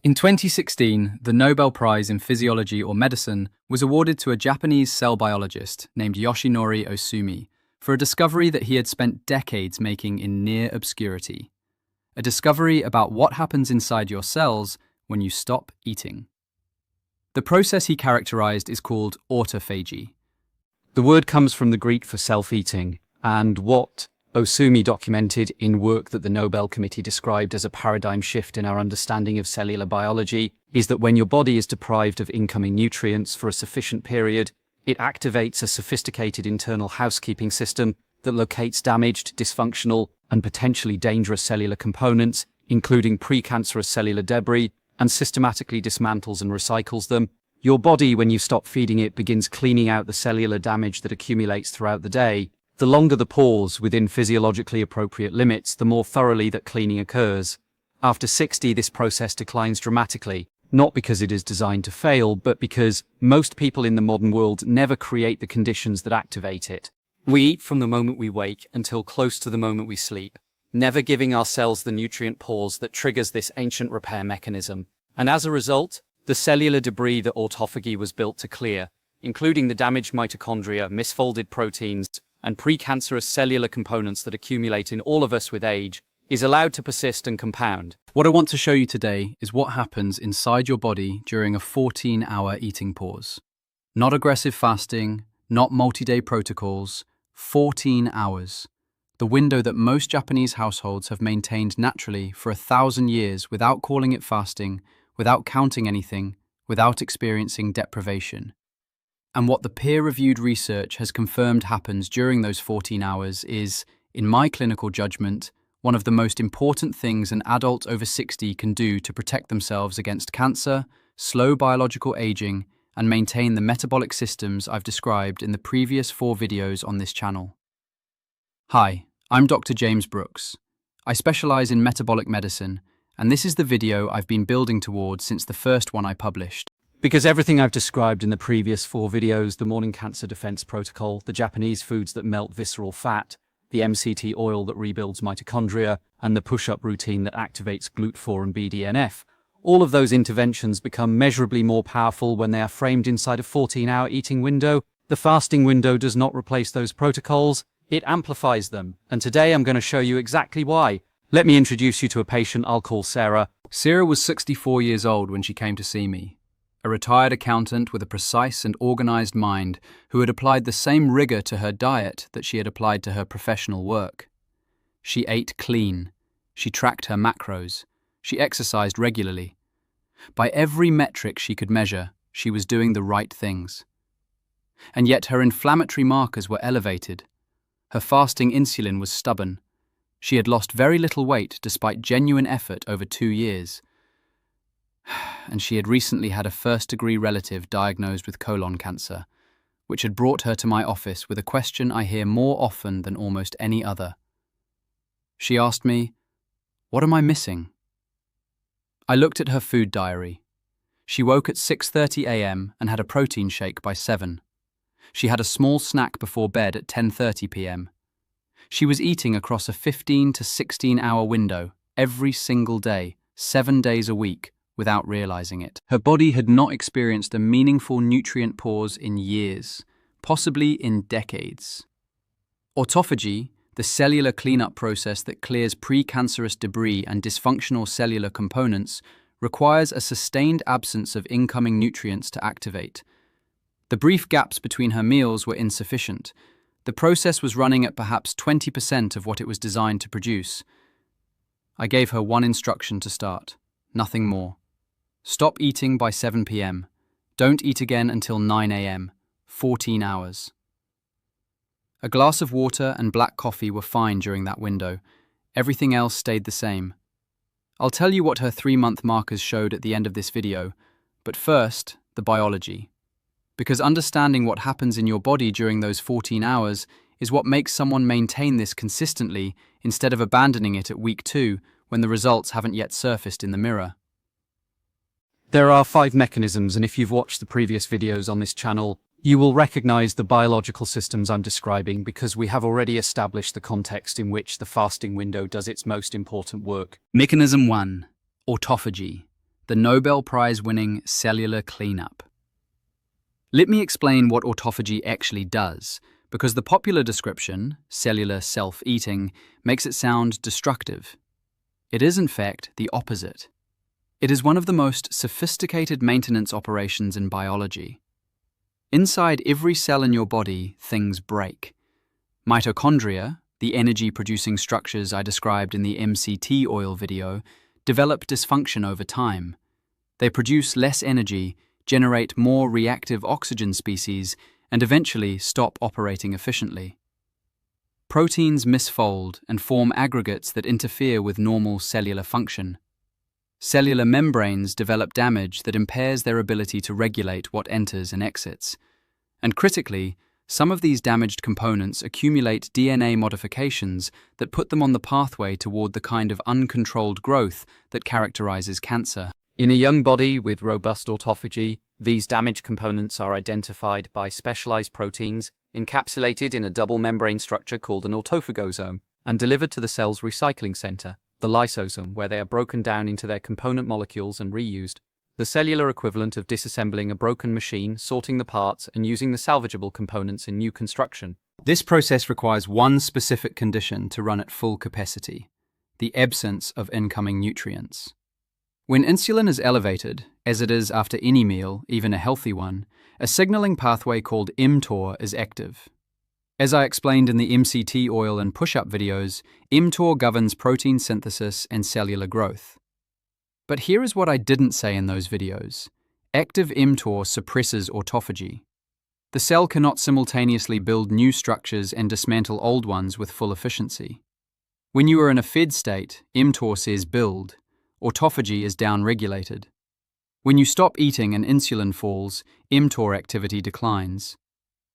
In 2016, the Nobel Prize in Physiology or Medicine was awarded to a Japanese cell biologist named Yoshinori Ohsumi for a discovery that he had spent decades making in near obscurity. A discovery about what happens inside your cells when you stop eating. The process he characterized is called autophagy. The word comes from the Greek for self-eating, and what Ohsumi documented in work that the Nobel Committee described as a paradigm shift in our understanding of cellular biology is that when your body is deprived of incoming nutrients for a sufficient period, it activates a sophisticated internal housekeeping system that locates damaged, dysfunctional, and potentially dangerous cellular components, including pre-cancerous cellular debris, and systematically dismantles and recycles them. Your body, when you stop feeding it, begins cleaning out the cellular damage that accumulates throughout the day. The longer the pause within physiologically appropriate limits, the more thoroughly that cleaning occurs. After 60, this process declines dramatically, not because it is designed to fail, but because most people in the modern world never create the conditions that activate it. We eat from the moment we wake until close to the moment we sleep, never giving our cells the nutrient pause that triggers this ancient repair mechanism. And as a result, the cellular debris that autophagy was built to clear, including the damaged mitochondria, misfolded proteins, and precancerous cellular components that accumulate in all of us with age, is allowed to persist and compound. What I want to show you today is what happens inside your body during a 14-hour eating pause. Not aggressive fasting, not multi-day protocols, 14 hours. The window that most Japanese households have maintained naturally for 1,000 years without calling it fasting, without counting anything, without experiencing deprivation. And what the peer-reviewed research has confirmed happens during those 14 hours is, in my clinical judgment, one of the most important things an adult over 60 can do to protect themselves against cancer, slow biological aging, and maintain the metabolic systems I've described in the previous 4 videos on this channel. Hi, I'm Dr. James Brooks. I specialize in metabolic medicine, and this is the video I've been building towards since the first one I published. Because everything I've described in the previous 4 videos, the morning cancer defense protocol, the Japanese foods that melt visceral fat, the MCT oil that rebuilds mitochondria, and the push-up routine that activates GLUT4 and BDNF, all of those interventions become measurably more powerful when they are framed inside a 14-hour eating window. The fasting window does not replace those protocols, it amplifies them. And today I'm going to show you exactly why. Let me introduce you to a patient I'll call Sarah. Sarah was 64 years old when she came to see me. A retired accountant with a precise and organized mind who had applied the same rigor to her diet that she had applied to her professional work. She ate clean. She tracked her macros. She exercised regularly. By every metric she could measure, she was doing the right things. And yet her inflammatory markers were elevated. Her fasting insulin was stubborn. She had lost very little weight despite genuine effort over 2 years. And she had recently had a first-degree relative diagnosed with colon cancer, which had brought her to my office with a question I hear more often than almost any other. She asked me, "What am I missing?" I looked at her food diary. She woke at 6:30 a.m. and had a protein shake by 7. She had a small snack before bed at 10:30 p.m. She was eating across a 15 to 16-hour window every single day, 7 days a week, without realizing it. Her body had not experienced a meaningful nutrient pause in years, possibly in decades. Autophagy, the cellular cleanup process that clears precancerous debris and dysfunctional cellular components, requires a sustained absence of incoming nutrients to activate. The brief gaps between her meals were insufficient. The process was running at perhaps 20% of what it was designed to produce. I gave her one instruction to start, nothing more. Stop eating by 7 p.m. Don't eat again until 9 a.m., 14 hours. A glass of water and black coffee were fine during that window. Everything else stayed the same. I'll tell you what her 3-month markers showed at the end of this video, but first, the biology. Because understanding what happens in your body during those 14 hours is what makes someone maintain this consistently instead of abandoning it at week 2 when the results haven't yet surfaced in the mirror. There are 5 mechanisms, and if you've watched the previous videos on this channel, you will recognize the biological systems I'm describing because we have already established the context in which the fasting window does its most important work. Mechanism 1. Autophagy. the Nobel Prize-winning cellular cleanup. Let me explain what autophagy actually does, because the popular description, cellular self-eating, makes it sound destructive. It is, in fact, the opposite. It is one of the most sophisticated maintenance operations in biology. Inside every cell in your body, things break. Mitochondria, the energy-producing structures I described in the MCT oil video, develop dysfunction over time. They produce less energy, generate more reactive oxygen species, and eventually stop operating efficiently. Proteins misfold and form aggregates that interfere with normal cellular function. Cellular membranes develop damage that impairs their ability to regulate what enters and exits. And critically, some of these damaged components accumulate DNA modifications that put them on the pathway toward the kind of uncontrolled growth that characterizes cancer. In a young body with robust autophagy, these damaged components are identified by specialized proteins encapsulated in a double membrane structure called an autophagosome and delivered to the cell's recycling center, the lysosome, where they are broken down into their component molecules and reused. The cellular equivalent of disassembling a broken machine, sorting the parts, and using the salvageable components in new construction. This process requires one specific condition to run at full capacity: the absence of incoming nutrients. When insulin is elevated, as it is after any meal, even a healthy one, a signaling pathway called mTOR is active. As I explained in the MCT oil and push-up videos, mTOR governs protein synthesis and cellular growth. But here is what I didn't say in those videos. Active mTOR suppresses autophagy. The cell cannot simultaneously build new structures and dismantle old ones with full efficiency. When you are in a fed state, mTOR says build. Autophagy is downregulated. When you stop eating and insulin falls, mTOR activity declines.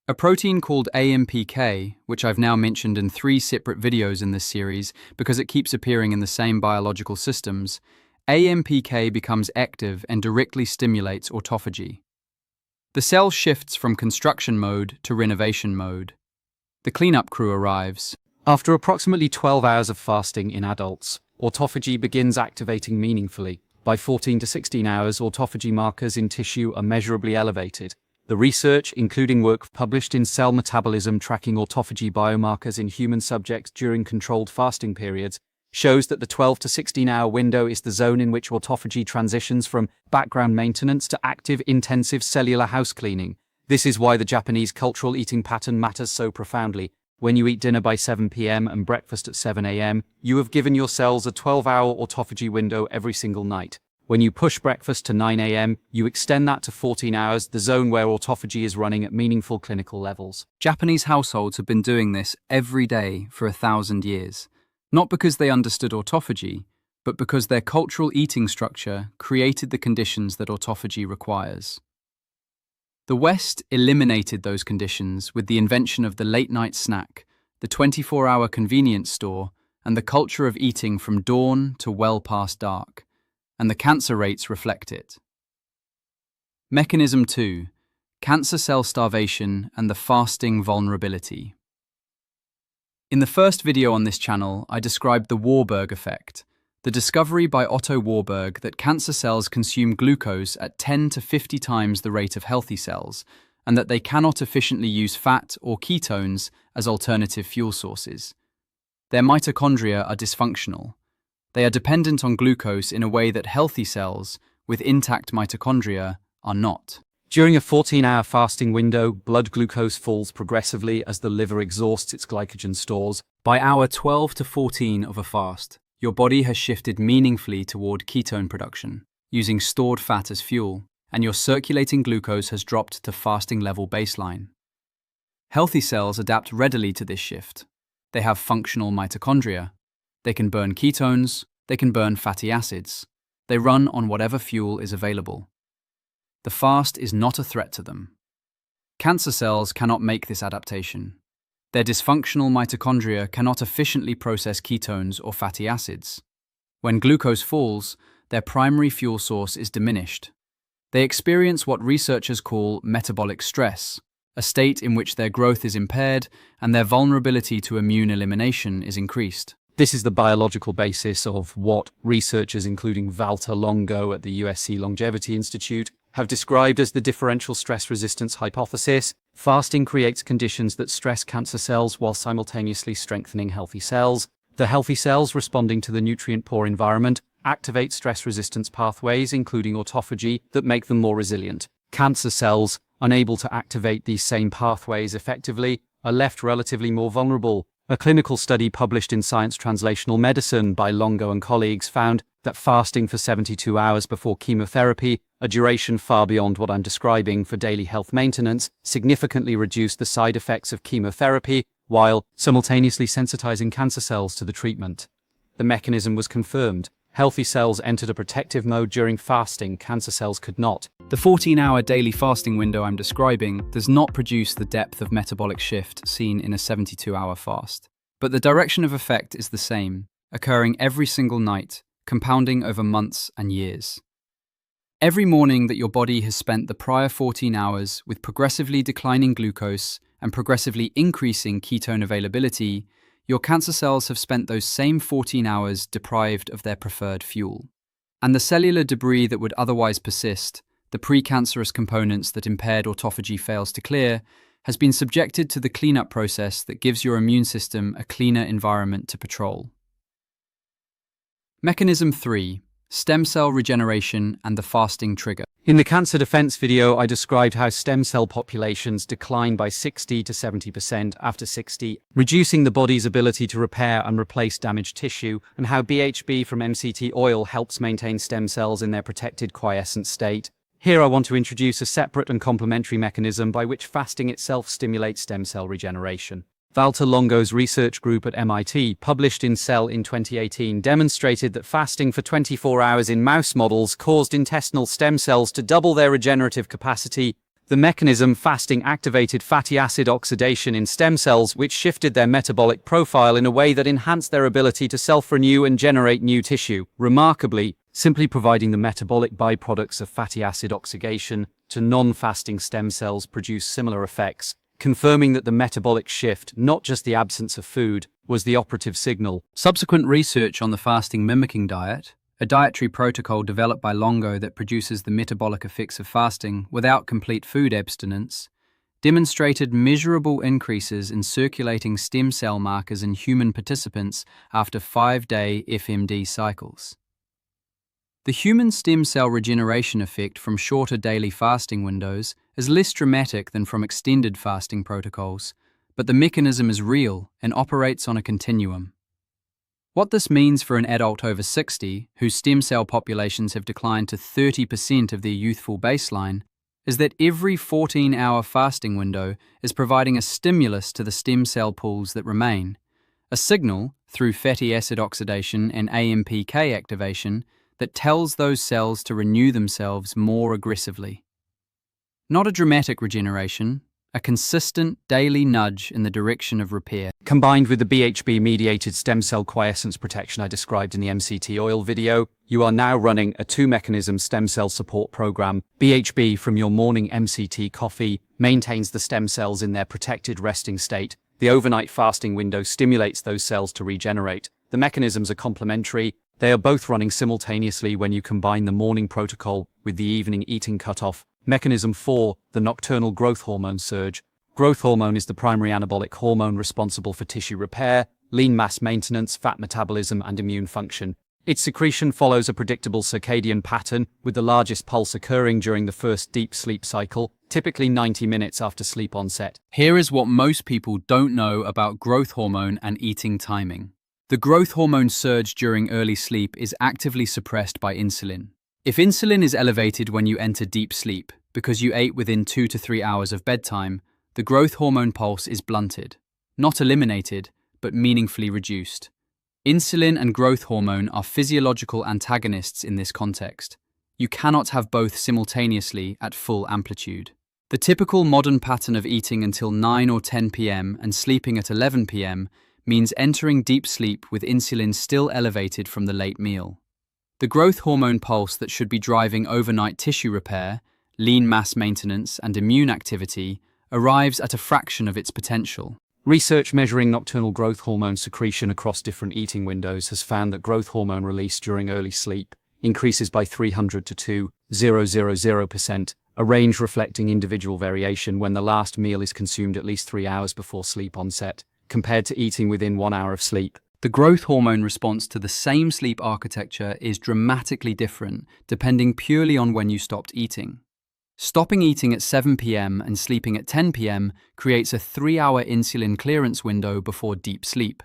A protein called AMPK, which I've now mentioned in 3 separate videos in this series because it keeps appearing in the same biological systems, AMPK becomes active and directly stimulates autophagy. The cell shifts from construction mode to renovation mode. The cleanup crew arrives. After approximately 12 hours of fasting in adults, autophagy begins activating meaningfully. By 14 to 16 hours, autophagy markers in tissue are measurably elevated. The research, including work published in Cell Metabolism tracking autophagy biomarkers in human subjects during controlled fasting periods, shows that the 12 to 16-hour window is the zone in which autophagy transitions from background maintenance to active, intensive cellular house cleaning. This is why the Japanese cultural eating pattern matters so profoundly. When you eat dinner by 7 p.m. and breakfast at 7 a.m., you have given your cells a 12-hour autophagy window every single night. When you push breakfast to 9 a.m., you extend that to 14 hours, the zone where autophagy is running at meaningful clinical levels. Japanese households have been doing this every day for 1,000 years. Not because they understood autophagy, but because their cultural eating structure created the conditions that autophagy requires. The West eliminated those conditions with the invention of the late-night snack, the 24-hour convenience store, and the culture of eating from dawn to well past dark, and the cancer rates reflect it. Mechanism 2: Cancer cell starvation and the fasting vulnerability. In the first video on this channel, I described the Warburg effect, the discovery by Otto Warburg that cancer cells consume glucose at 10 to 50 times the rate of healthy cells, and that they cannot efficiently use fat or ketones as alternative fuel sources. Their mitochondria are dysfunctional. They are dependent on glucose in a way that healthy cells, with intact mitochondria, are not. During a 14-hour fasting window, blood glucose falls progressively as the liver exhausts its glycogen stores. By hour 12 to 14 of a fast, your body has shifted meaningfully toward ketone production, using stored fat as fuel, and your circulating glucose has dropped to fasting level baseline. Healthy cells adapt readily to this shift. They have functional mitochondria. They can burn ketones, they can burn fatty acids. They run on whatever fuel is available. The fast is not a threat to them. Cancer cells cannot make this adaptation. Their dysfunctional mitochondria cannot efficiently process ketones or fatty acids. When glucose falls, their primary fuel source is diminished. They experience what researchers call metabolic stress, a state in which their growth is impaired and their vulnerability to immune elimination is increased. This is the biological basis of what researchers including Walter Longo at the USC Longevity Institute have described as the differential stress resistance hypothesis. Fasting creates conditions that stress cancer cells while simultaneously strengthening healthy cells. The healthy cells responding to the nutrient-poor environment activate stress resistance pathways, including autophagy, that make them more resilient. Cancer cells, unable to activate these same pathways effectively, are left relatively more vulnerable. A clinical study published in Science Translational Medicine by Longo and colleagues found that fasting for 72 hours before chemotherapy, a duration far beyond what I'm describing for daily health maintenance, significantly reduced the side effects of chemotherapy while simultaneously sensitizing cancer cells to the treatment. The mechanism was confirmed. Healthy cells entered a protective mode during fasting, cancer cells could not. The 14-hour daily fasting window I'm describing does not produce the depth of metabolic shift seen in a 72-hour fast. But the direction of effect is the same, occurring every single night, compounding over months and years. Every morning that your body has spent the prior 14 hours with progressively declining glucose and progressively increasing ketone availability, your cancer cells have spent those same 14 hours deprived of their preferred fuel. And the cellular debris that would otherwise persist, the pre-cancerous components that impaired autophagy fails to clear, has been subjected to the cleanup process that gives your immune system a cleaner environment to patrol. Mechanism 3. Stem cell regeneration and the fasting trigger. In the cancer defense video, I described how stem cell populations decline by 60 to 70% after 60, reducing the body's ability to repair and replace damaged tissue, and how BHB from MCT oil helps maintain stem cells in their protected quiescent state. Here I want to introduce a separate and complementary mechanism by which fasting itself stimulates stem cell regeneration. Walter Longo's research group at MIT, published in Cell in 2018, demonstrated that fasting for 24 hours in mouse models caused intestinal stem cells to double their regenerative capacity. The mechanism fasting activated fatty acid oxidation in stem cells, which shifted their metabolic profile in a way that enhanced their ability to self-renew and generate new tissue. Remarkably, simply providing the metabolic byproducts of fatty acid oxidation to non-fasting stem cells produce similar effects, confirming that the metabolic shift, not just the absence of food, was the operative signal. Subsequent research on the fasting mimicking diet, a dietary protocol developed by Longo that produces the metabolic effects of fasting without complete food abstinence, demonstrated measurable increases in circulating stem cell markers in human participants after 5-day FMD cycles. The human stem cell regeneration effect from shorter daily fasting windows is less dramatic than from extended fasting protocols, but the mechanism is real and operates on a continuum. What this means for an adult over 60, whose stem cell populations have declined to 30% of their youthful baseline, is that every 14-hour fasting window is providing a stimulus to the stem cell pools that remain, a signal, through fatty acid oxidation and AMPK activation, that tells those cells to renew themselves more aggressively. Not a dramatic regeneration, a consistent daily nudge in the direction of repair. Combined with the BHB-mediated stem cell quiescence protection I described in the MCT oil video, you are now running a two-mechanism stem cell support program. BHB from your morning MCT coffee maintains the stem cells in their protected resting state. The overnight fasting window stimulates those cells to regenerate. The mechanisms are complementary. They are both running simultaneously when you combine the morning protocol with the evening eating cutoff. Mechanism 4, the nocturnal growth hormone surge. Growth hormone is the primary anabolic hormone responsible for tissue repair, lean mass maintenance, fat metabolism, and immune function. Its secretion follows a predictable circadian pattern, with the largest pulse occurring during the first deep sleep cycle, typically 90 minutes after sleep onset. Here is what most people don't know about growth hormone and eating timing. The growth hormone surge during early sleep is actively suppressed by insulin. If insulin is elevated when you enter deep sleep, because you ate within 2 to 3 hours of bedtime, the growth hormone pulse is blunted, not eliminated, but meaningfully reduced. Insulin and growth hormone are physiological antagonists in this context. You cannot have both simultaneously at full amplitude. The typical modern pattern of eating until 9 or 10 p.m. and sleeping at 11 p.m. means entering deep sleep with insulin still elevated from the late meal. The growth hormone pulse that should be driving overnight tissue repair, lean mass maintenance, and immune activity arrives at a fraction of its potential. Research measuring nocturnal growth hormone secretion across different eating windows has found that growth hormone release during early sleep increases by 300 to 2,000%, a range reflecting individual variation when the last meal is consumed at least 3 hours before sleep onset, compared to eating within 1 hour of sleep. The growth hormone response to the same sleep architecture is dramatically different, depending purely on when you stopped eating. Stopping eating at 7 p.m. and sleeping at 10 p.m. creates a 3-hour insulin clearance window before deep sleep.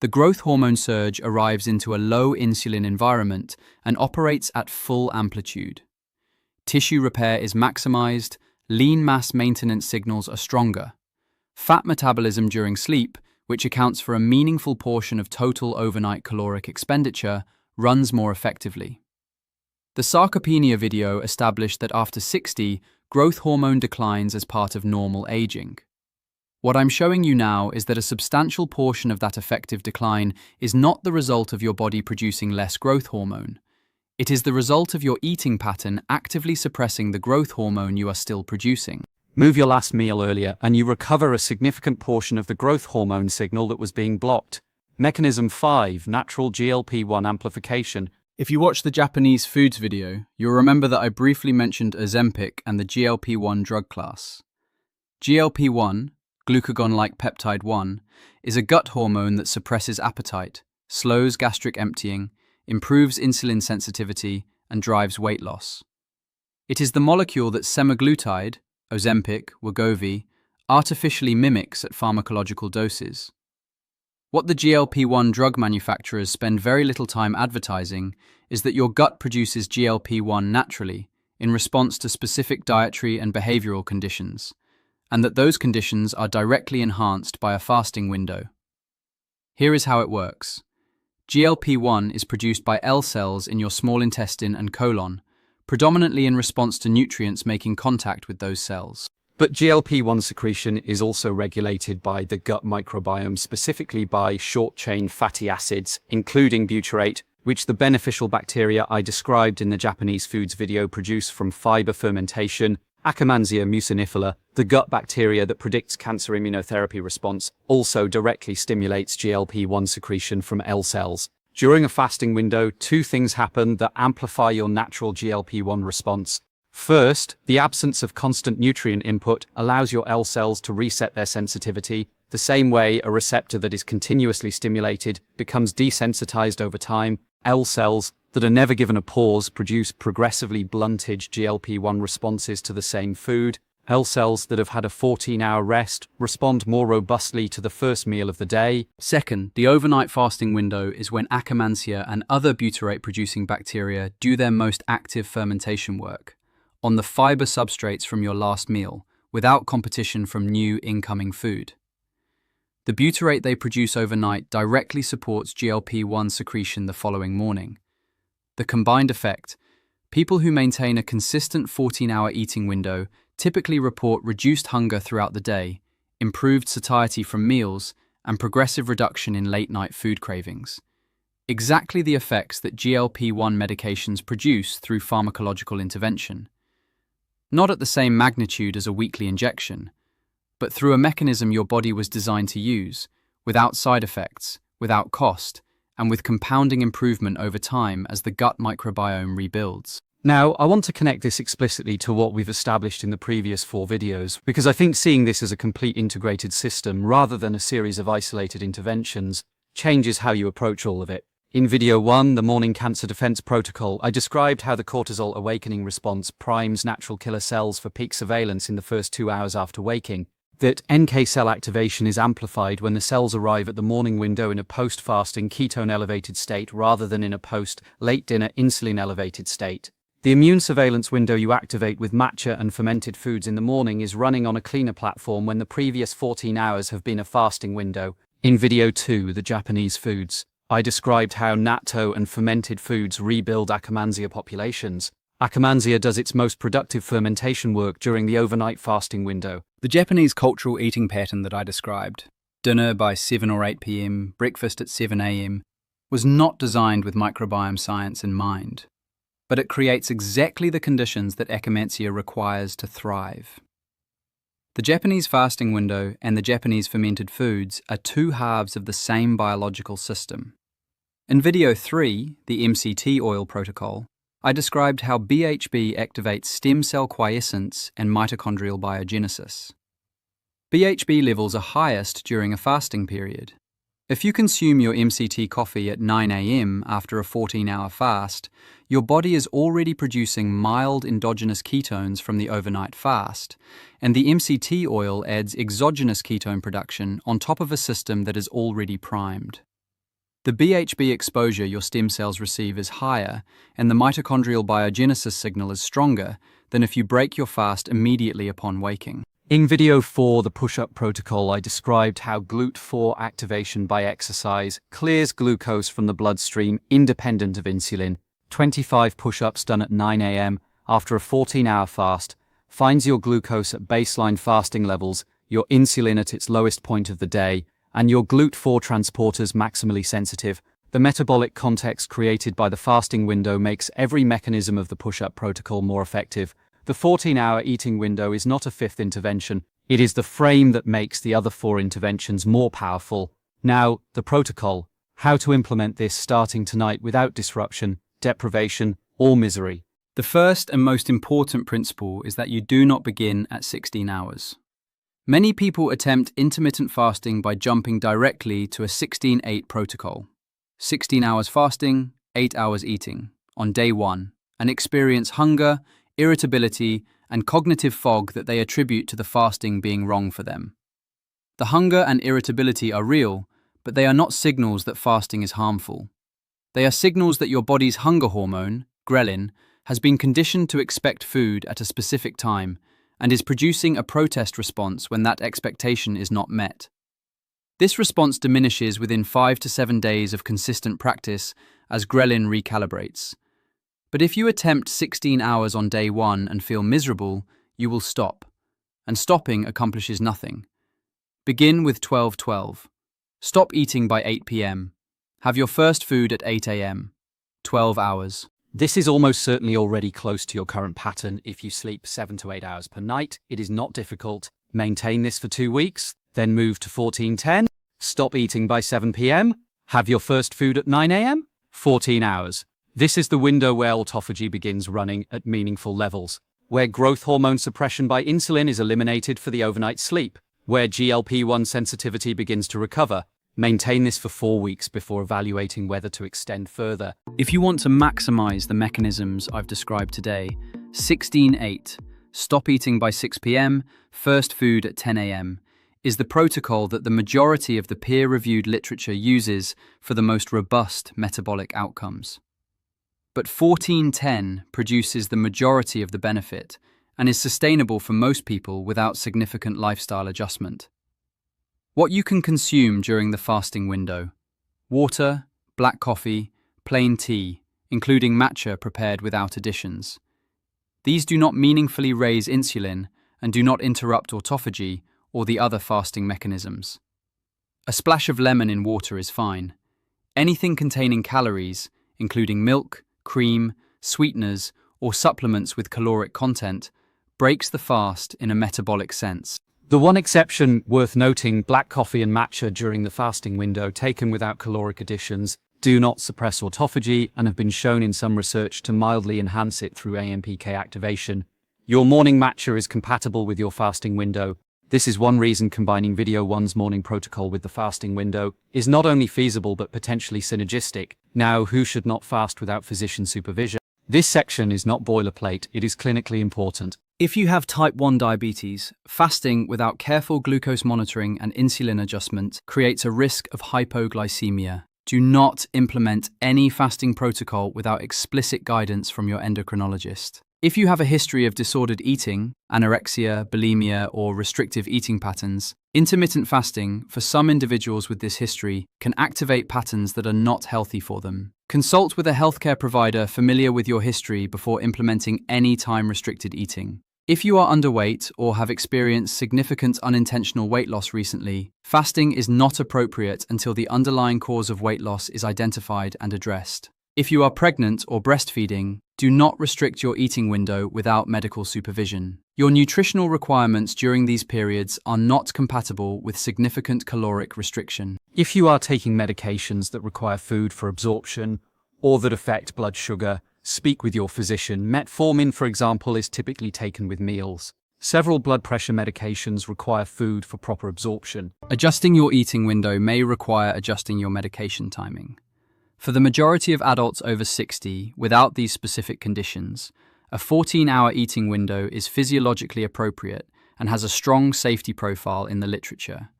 The growth hormone surge arrives into a low insulin environment and operates at full amplitude. Tissue repair is maximized, lean mass maintenance signals are stronger. Fat metabolism during sleep, which accounts for a meaningful portion of total overnight caloric expenditure, runs more effectively. The sarcopenia video established that after 60, growth hormone declines as part of normal aging. What I'm showing you now is that a substantial portion of that effective decline is not the result of your body producing less growth hormone. It is the result of your eating pattern actively suppressing the growth hormone you are still producing. Move your last meal earlier and you recover a significant portion of the growth hormone signal that was being blocked. Mechanism 5, natural GLP-1 amplification. If you watch the Japanese foods video, you'll remember that I briefly mentioned Ozempic and the GLP-1 drug class. GLP-1, glucagon-like peptide 1, is a gut hormone that suppresses appetite, slows gastric emptying, improves insulin sensitivity, and drives weight loss. It is the molecule that semaglutide, Ozempic, Wegovy, artificially mimics at pharmacological doses. What the GLP-1 drug manufacturers spend very little time advertising is that your gut produces GLP-1 naturally in response to specific dietary and behavioral conditions, and that those conditions are directly enhanced by a fasting window. Here is how it works. GLP-1 is produced by L cells in your small intestine and colon, predominantly in response to nutrients making contact with those cells. But GLP-1 secretion is also regulated by the gut microbiome, specifically by short-chain fatty acids, including butyrate, which the beneficial bacteria I described in the Japanese foods video produce from fiber fermentation. Akkermansia mucinifera, the gut bacteria that predicts cancer immunotherapy response, also directly stimulates GLP-1 secretion from L cells. During a fasting window, 2 things happen that amplify your natural GLP-1 response. First, the absence of constant nutrient input allows your L cells to reset their sensitivity, the same way a receptor that is continuously stimulated becomes desensitized over time. L cells that are never given a pause produce progressively blunted GLP-1 responses to the same food. L cells that have had a 14-hour rest respond more robustly to the first meal of the day. Second, the overnight fasting window is when Akkermansia and other butyrate-producing bacteria do their most active fermentation work on the fiber substrates from your last meal, without competition from new incoming food. The butyrate they produce overnight directly supports GLP-1 secretion the following morning. The combined effect: people who maintain a consistent 14-hour eating window typically report reduced hunger throughout the day, improved satiety from meals, and progressive reduction in late-night food cravings. Exactly the effects that GLP-1 medications produce through pharmacological intervention. Not at the same magnitude as a weekly injection, but through a mechanism your body was designed to use, without side effects, without cost, and with compounding improvement over time as the gut microbiome rebuilds. Now, I want to connect this explicitly to what we've established in the previous 4 videos, because I think seeing this as a complete integrated system rather than a series of isolated interventions changes how you approach all of it. In video 1, the morning cancer defense protocol, I described how the cortisol awakening response primes natural killer cells for peak surveillance in the first 2 hours after waking, that NK cell activation is amplified when the cells arrive at the morning window in a post-fasting ketone-elevated state rather than in a post-late dinner insulin-elevated state. The immune surveillance window you activate with matcha and fermented foods in the morning is running on a cleaner platform when the previous 14 hours have been a fasting window. In video 2, the Japanese foods, I described how natto and fermented foods rebuild Akkermansia populations. Akkermansia does its most productive fermentation work during the overnight fasting window. The Japanese cultural eating pattern that I described, dinner by 7 or 8 p.m., breakfast at 7 a.m., was not designed with microbiome science in mind, but it creates exactly the conditions that Akkermansia requires to thrive. The Japanese fasting window and the Japanese fermented foods are two halves of the same biological system. In video 3, the MCT oil protocol, I described how BHB activates stem cell quiescence and mitochondrial biogenesis. BHB levels are highest during a fasting period. If you consume your MCT coffee at 9 a.m. after a 14-hour fast, your body is already producing mild endogenous ketones from the overnight fast, and the MCT oil adds exogenous ketone production on top of a system that is already primed. The BHB exposure your stem cells receive is higher, and the mitochondrial biogenesis signal is stronger than if you break your fast immediately upon waking. In video 4, the push-up protocol, I described how GLUT4 activation by exercise clears glucose from the bloodstream independent of insulin. 25 push-ups done at 9 a.m. after a 14-hour fast finds your glucose at baseline fasting levels, your insulin at its lowest point of the day, and your GLUT4 transporters maximally sensitive. The metabolic context created by the fasting window makes every mechanism of the push-up protocol more effective. The 14-hour eating window is not a fifth intervention. It is the frame that makes the other 4 interventions more powerful. Now, the protocol. How to implement this starting tonight without disruption, deprivation, or misery. The first and most important principle is that you do not begin at 16 hours. Many people attempt intermittent fasting by jumping directly to a 16-8 protocol. 16 hours fasting, 8 hours eating, on day 1, and experience hunger, irritability, and cognitive fog that they attribute to the fasting being wrong for them. The hunger and irritability are real, but they are not signals that fasting is harmful. They are signals that your body's hunger hormone, ghrelin, has been conditioned to expect food at a specific time and is producing a protest response when that expectation is not met. This response diminishes within 5 to 7 days of consistent practice as ghrelin recalibrates. But if you attempt 16 hours on day 1 and feel miserable, you will stop. And stopping accomplishes nothing. Begin with 12-12. Stop eating by 8 p.m. Have your first food at 8 a.m. 12 hours. This is almost certainly already close to your current pattern. If you sleep 7 to 8 hours per night, it is not difficult. Maintain this for 2 weeks, then move to 14-10. Stop eating by 7 p.m. Have your first food at 9 a.m. 14 hours. This is the window where autophagy begins running at meaningful levels, where growth hormone suppression by insulin is eliminated for the overnight sleep, where GLP-1 sensitivity begins to recover. Maintain this for 4 weeks before evaluating whether to extend further. If you want to maximize the mechanisms I've described today, 16-8, stop eating by 6 p.m., first food at 10 a.m., is the protocol that the majority of the peer-reviewed literature uses for the most robust metabolic outcomes. But 14-10 produces the majority of the benefit and is sustainable for most people without significant lifestyle adjustment. What you can consume during the fasting window: water, black coffee, plain tea, including matcha prepared without additions. These do not meaningfully raise insulin and do not interrupt autophagy or the other fasting mechanisms. A splash of lemon in water is fine. Anything containing calories, including milk, cream, sweeteners, or supplements with caloric content, breaks the fast in a metabolic sense. The one exception worth noting: black coffee and matcha during the fasting window taken without caloric additions do not suppress autophagy and have been shown in some research to mildly enhance it through AMPK activation. Your morning matcha is compatible with your fasting window. This is one reason combining video 1's morning protocol with the fasting window is not only feasible but potentially synergistic. Now, who should not fast without physician supervision? This section is not boilerplate, it is clinically important. If you have type 1 diabetes, fasting without careful glucose monitoring and insulin adjustment creates a risk of hypoglycemia. Do not implement any fasting protocol without explicit guidance from your endocrinologist. If you have a history of disordered eating, anorexia, bulimia, or restrictive eating patterns, intermittent fasting, for some individuals with this history, can activate patterns that are not healthy for them. Consult with a healthcare provider familiar with your history before implementing any time-restricted eating. If you are underweight or have experienced significant unintentional weight loss recently, fasting is not appropriate until the underlying cause of weight loss is identified and addressed. If you are pregnant or breastfeeding, Do not restrict your eating window without medical supervision. Your nutritional requirements during these periods are not compatible with significant caloric restriction. If you are taking medications that require food for absorption or that affect blood sugar, speak with your physician. Metformin, for example, is typically taken with meals. Several blood pressure medications require food for proper absorption. Adjusting your eating window may require adjusting your medication timing. For the majority of adults over 60, without these specific conditions, a 14-hour eating window is physiologically appropriate and has a strong safety profile in the literature.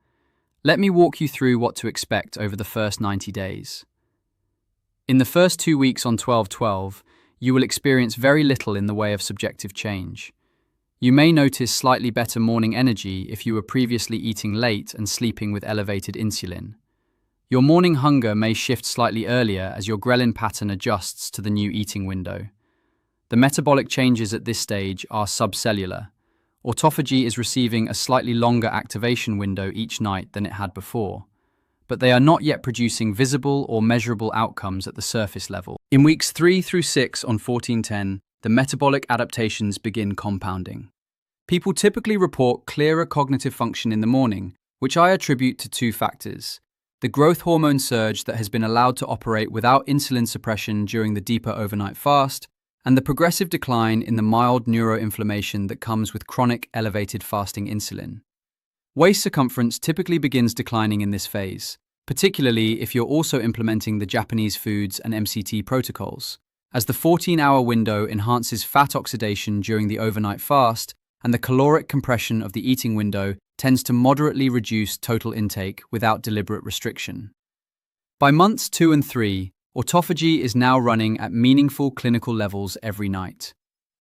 Let me walk you through what to expect over the first 90 days. In the first 2 weeks on 12-12, you will experience very little in the way of subjective change. You may notice slightly better morning energy if you were previously eating late and sleeping with elevated insulin. Your morning hunger may shift slightly earlier as your ghrelin pattern adjusts to the new eating window. The metabolic changes at this stage are subcellular. Autophagy is receiving a slightly longer activation window each night than it had before, but they are not yet producing visible or measurable outcomes at the surface level. In weeks 3 through 6 on 14-10, the metabolic adaptations begin compounding. People typically report clearer cognitive function in the morning, which I attribute to 2 factors: the growth hormone surge that has been allowed to operate without insulin suppression during the deeper overnight fast, and the progressive decline in the mild neuroinflammation that comes with chronic elevated fasting insulin. Waist circumference typically begins declining in this phase, particularly if you're also implementing the Japanese foods and MCT protocols, as the 14-hour window enhances fat oxidation during the overnight fast, and the caloric compression of the eating window tends to moderately reduce total intake without deliberate restriction. By months 2 and 3, autophagy is now running at meaningful clinical levels every night.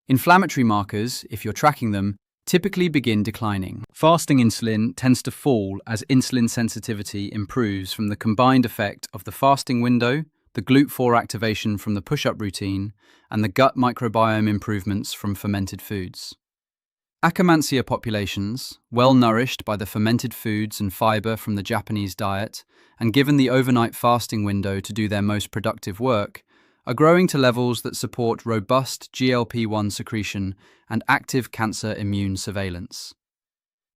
Inflammatory markers, if you're tracking them, typically begin declining. Fasting insulin tends to fall as insulin sensitivity improves from the combined effect of the fasting window, the GLUT4 activation from the push-up routine, and the gut microbiome improvements from fermented foods. Akkermansia populations, well nourished by the fermented foods and fiber from the Japanese diet, and given the overnight fasting window to do their most productive work, are growing to levels that support robust GLP-1 secretion and active cancer immune surveillance.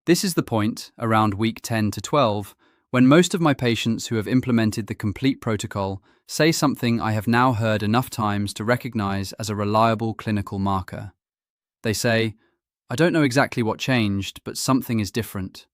This is the point, around week 10 to 12, when most of my patients who have implemented the complete protocol say something I have now heard enough times to recognize as a reliable clinical marker. They say, "I don't know exactly what changed, but something is different."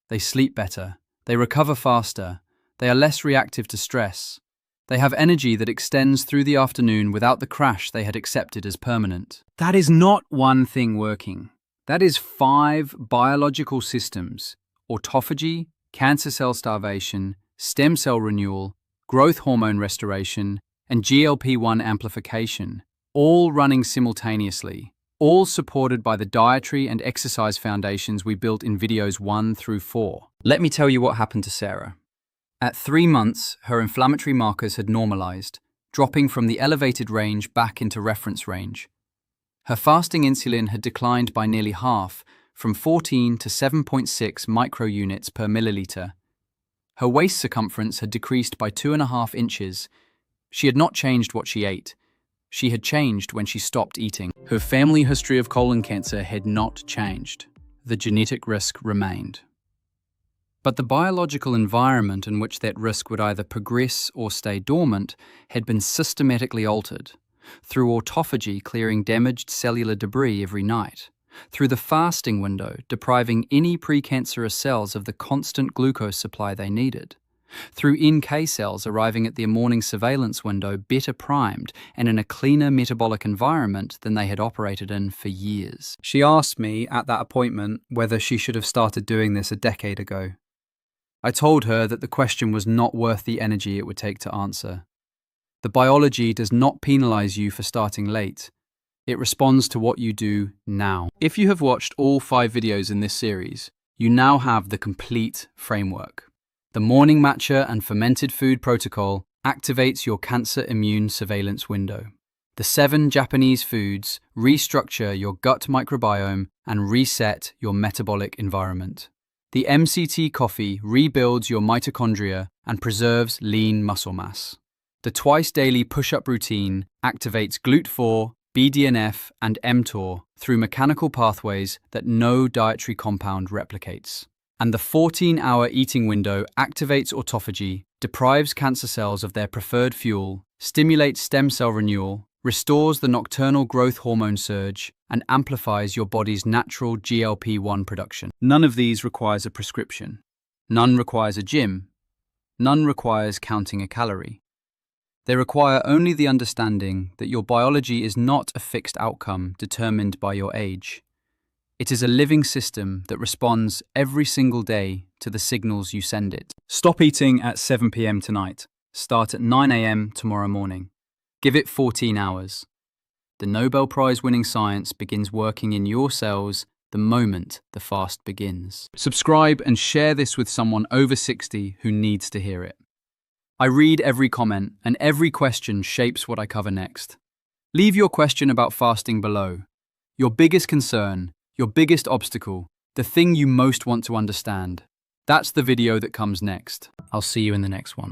They sleep better, they recover faster, they are less reactive to stress, they have energy that extends through the afternoon without the crash they had accepted as permanent. That is not one thing working. That is 5 biological systems: autophagy, cancer cell starvation, stem cell renewal, growth hormone restoration, and GLP-1 amplification, all running simultaneously, all supported by the dietary and exercise foundations we built in videos 1 through 4. Let me tell you what happened to Sarah. At 3 months, her inflammatory markers had normalized, dropping from the elevated range back into reference range. Her fasting insulin had declined by nearly half, from 14 to 7.6 microunits per milliliter. Her waist circumference had decreased by 2.5 inches. She had not changed what she ate. She had changed when she stopped eating. Her family history of colon cancer had not changed. The genetic risk remained. But the biological environment in which that risk would either progress or stay dormant had been systematically altered, through autophagy clearing damaged cellular debris every night, through the fasting window depriving any pre-cancerous cells of the constant glucose supply they needed, through NK cells arriving at their morning surveillance window better primed and in a cleaner metabolic environment than they had operated in for years. She asked me at that appointment whether she should have started doing this a decade ago. I told her that the question was not worth the energy it would take to answer. The biology does not penalize you for starting late. It responds to what you do now. If you have watched all 5 videos in this series, you now have the complete framework. The morning matcha and fermented food protocol activates your cancer immune surveillance window. The 7 Japanese foods restructure your gut microbiome and reset your metabolic environment. The MCT coffee rebuilds your mitochondria and preserves lean muscle mass. The twice-daily push-up routine activates GLUT4 BDNF, and mTOR through mechanical pathways that no dietary compound replicates. And the 14-hour eating window activates autophagy, deprives cancer cells of their preferred fuel, stimulates stem cell renewal, restores the nocturnal growth hormone surge, and amplifies your body's natural GLP-1 production. None of these requires a prescription. None requires a gym. None requires counting a calorie. They require only the understanding that your biology is not a fixed outcome determined by your age. It is a living system that responds every single day to the signals you send it. Stop eating at 7 p.m. tonight. Start at 9 a.m. tomorrow morning. Give it 14 hours. The Nobel Prize-winning science begins working in your cells the moment the fast begins. Subscribe and share this with someone over 60 who needs to hear it. I read every comment, and every question shapes what I cover next. Leave your question about fasting below. Your biggest concern, your biggest obstacle, the thing you most want to understand. That's the video that comes next. I'll see you in the next one.